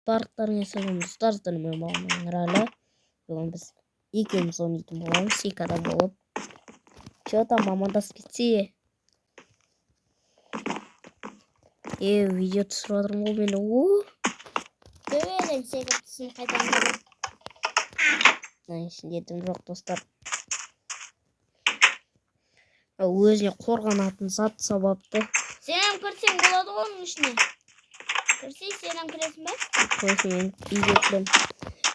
барлықтарыңа сәлем достар, сіздермен болған Нұралы. Бүгін біз екеуміз ойнайтын боламыз, екі адам болып. Че там амандасып кетсе. Видео түсіріп отырмын ғой мен. Төбеден секіріп түсін қайдан бері. Ішінде дым жоқ достар. Өзіне қорғанатын зат сабапты. Сенем кірсең болады ғой оның ішіне. Кірсей сенем кіресің бе? Қойсын мен үйге кірем.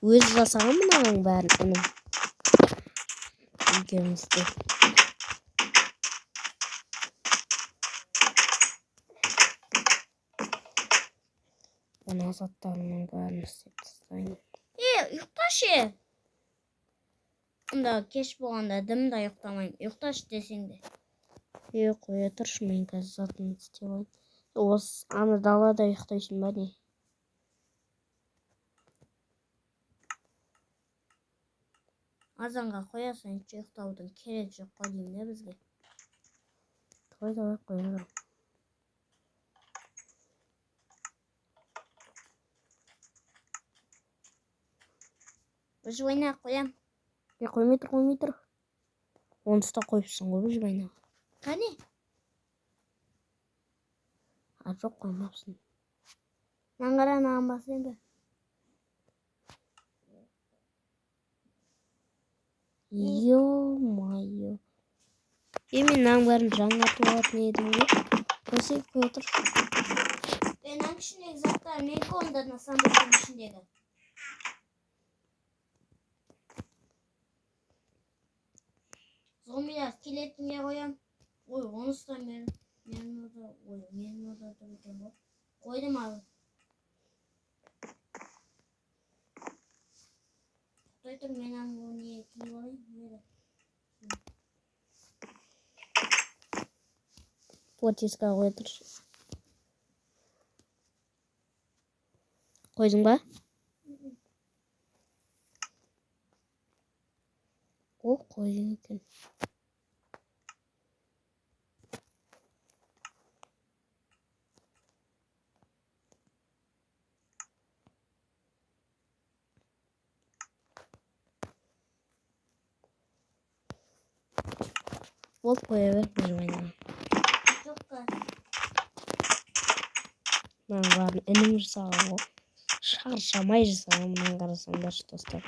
Өзі жасаған мынаның бәрін інім. Екеумізде. Мына заттарының бәрін істеп тастайын. Ұйықташы. Онда кеш болғанда дымда ұйықтамайым. Ұйықташы десең де. Қоя тұршы, мен қазір затын істеп алайын. Осы ана далада ұйықтайсың ба не? Азанға қоясың, ұйықтаудың керек жоқ қой деймін де бізге. Давай қоя. Выживайна қоям. Қоймай тұр. Онсыз да қойыпсың ғой выживайна. Қане? Жоқ қоймапсың. Наңғаран басын бе? Ё-майо. Мен нан бәрін жаңартып алатын едім ғой. Қойсай қоя тұр. Нан ішіндегі заттар неге онда сандықтың ішіндегі? Зомбилар келетінге қоям. Ой, онысы да менің ода тұр екен ғой. Қойдым алып. Құдай тұр, мен аңғы не киіп алайын. Потиска қоя тұршы. Қойдың ба? О, қойдың екен. Болып қоя бер, выживайна. Жоққа. Мұның барын інім жасаған ғой. Шаршамай жасаған, мұнан қарасаңдаршы достар.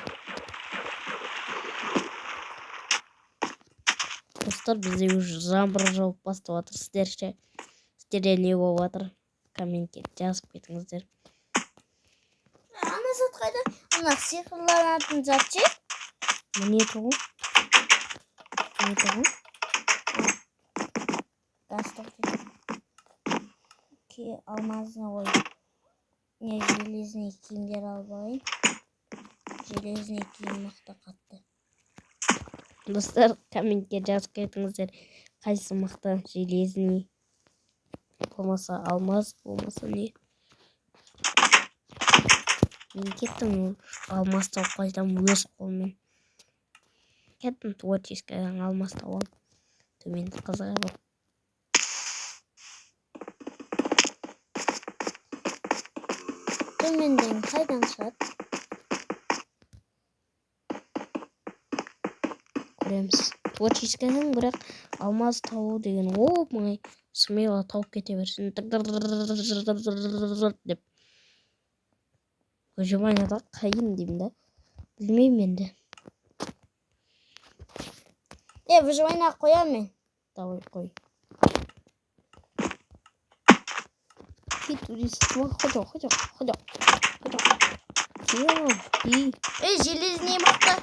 Достар, бізде уже жаңбыр жауып бастап жатыр. Сіздерде не болып жатыр? Комментке жазып кетіңіздер. Ана зат қайда? Ана сиқырланатын зат ше? Міне тұғын. Алмазына қой. Не железный киімдер алып алайын. Железный киім мықты қатты. Достар, комментке жазып кетіңіздер. Қайсы мықты? Железный. Болмаса алмаз, болмаса не? Мен кеттім алмаз тауып қайтам өз қолмен. Кеттім творческадан алмаз тауып алып. Төменді қызыға бар. Төменден қайдан шығады? Көреміз. Творческадан бірақ алмаз тауы деген оп-май смело тауып кете берсін. Деп. Выживайнада қайын деймін да. Білмеймін енді. Выживайна қоям мен. Давай қой. Турист, ходи. Железный мықты.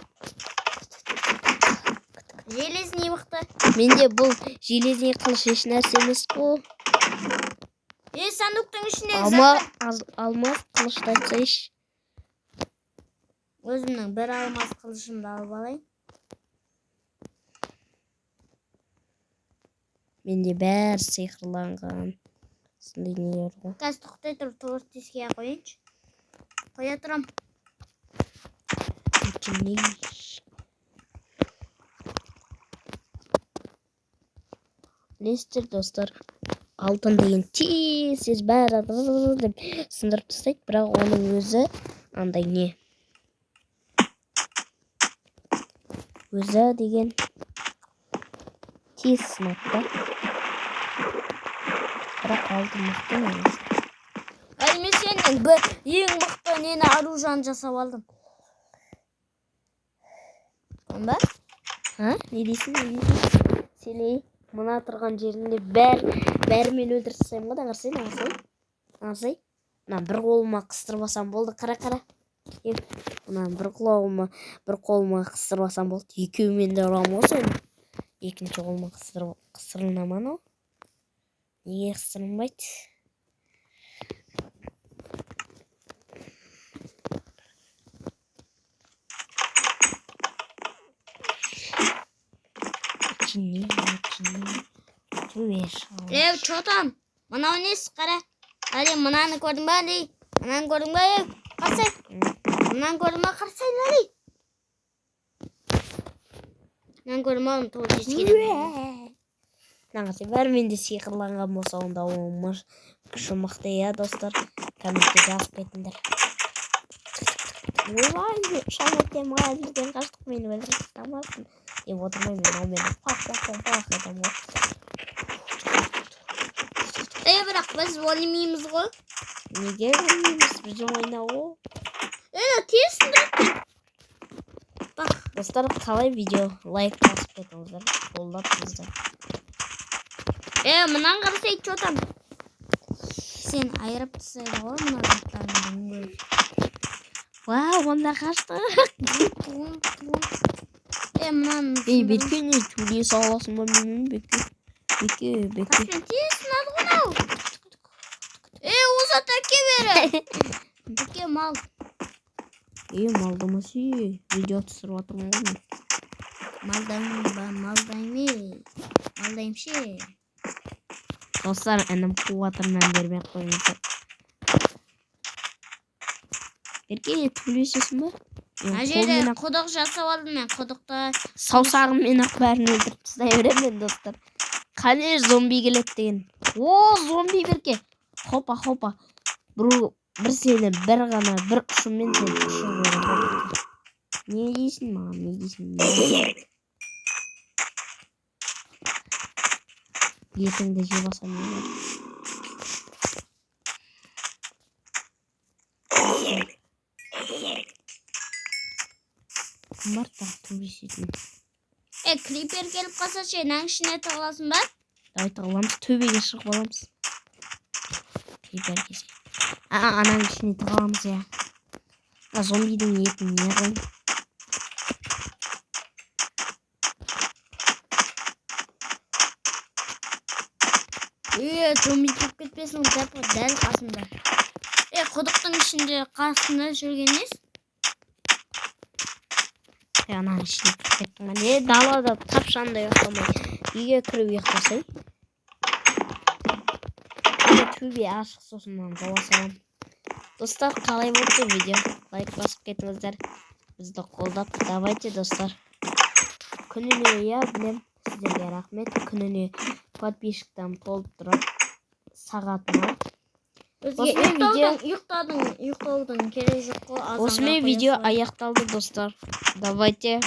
Железный мықты. Менде бұл железный қылыш еш нәрсе емес қой. Сандықтың ішіндегі алмаз қылышты айтсайшы. Өзімнің бір алмаз қылышымды алып алайын. Менде бәрі сиқырланған. Қазір тоқтай тұр, творческая қойыншы. Қоя тұрам. Білесіздер достар, алтын деген тез бәрі деп сындырып тастайды, бірақ оның өзі андай не өзі деген тез сынады да. Бірақ алтын мықты емес. Мен сенің ең мықты нені оружиені жасап алдым. Ба? Не дейсің? Сені мына тұрған жерінде бәрімен өлтіріп тастаймын ғой, аңғарсай. Мына бір қолыма қыстырып алсам болды, қара. Мына бір қолыма қыстырып алсам болды. Екеуімен де ұрамын ғой сені. Екінші қолыма қыстырылмаман ол. Неге қыстырылмайды? Что там? Мынау несі қара? Әлі мынаны көрдің ба, Али? Мынаны көрдің ба, қарсай? Мынаны көрдің ба, қарсай, Али? Мынаны көрдің ба, оны тоғыз ескерем. Нағасы, бәрімен де сиқырланған болса, онда оның күші мықты, достар. Комментте жазып кетіңдер. Ойбай, шалметтен мұға бізден қаштық, мені өлтіріп тастамасын деп отырмай, мен ал мені пақ етем ғой. Бірақ біз ойнамаймыз ғой. Неге ойнаймыз? Біздің ойнау ғой. Тесін дұрып. Достар, қалай видео лайк басып кетіңіздер, қолдап бізді. Мынаны қарасай, что там? Сен айырып тастайды ғой, мына заттарын. Вау, онда қашты. Мынаны. Бетке не тулей саласың ба менің? Бетке. Таспен тесін ады ғынау. Осы тәке бері. Тәке мал. Малдамасы. Видео түсіріп атырмын ғой. Малдаймшы. Достар, әнім қуатырынан бермек қойыңыздар. Берке, түлесесің ба? Жерде құдық жасап алдым мен, құдықта. Саусағыммен ақ бәрін өлтіріп тастай беремін, достар. Қане зомби келеді деген. Зомби Берке. Хопа. Бір сені бір ұшымен сені ұшып жіберем. Не дейсің маған, не дейсің? Етіңді жеп алсам не болады? Марта төбесетін. Крипер келіп қалса шенің ішіне тығыласың ба? Давай тығыламыз, төбеге шығып аламыз. Крипер кесе. Ананың ішіне тығыламыз, я. Зомбидің етін не қойын? Зомби кеп кетпесін, дәл қасында. Құдықтың ішінде қасында жүрген ес? Ананың ішіне кіріп кеттің ба? Далада тапшандай ұйықтамай. Үйге кіріп ұйықтасай. Төбе ашық, сосын маған жауа салам. Достар, қалай болды видео? Лайк басып кетіңіздер. Бізді қолдап. Давайте, достар. Күніне, білем, сіздерге рахмет. Күніне подписчиктан толып тұрады. Сағатына. Ұйықтаудың керек жоқ қой. Осымен видео аяқталды, достар. Давайте.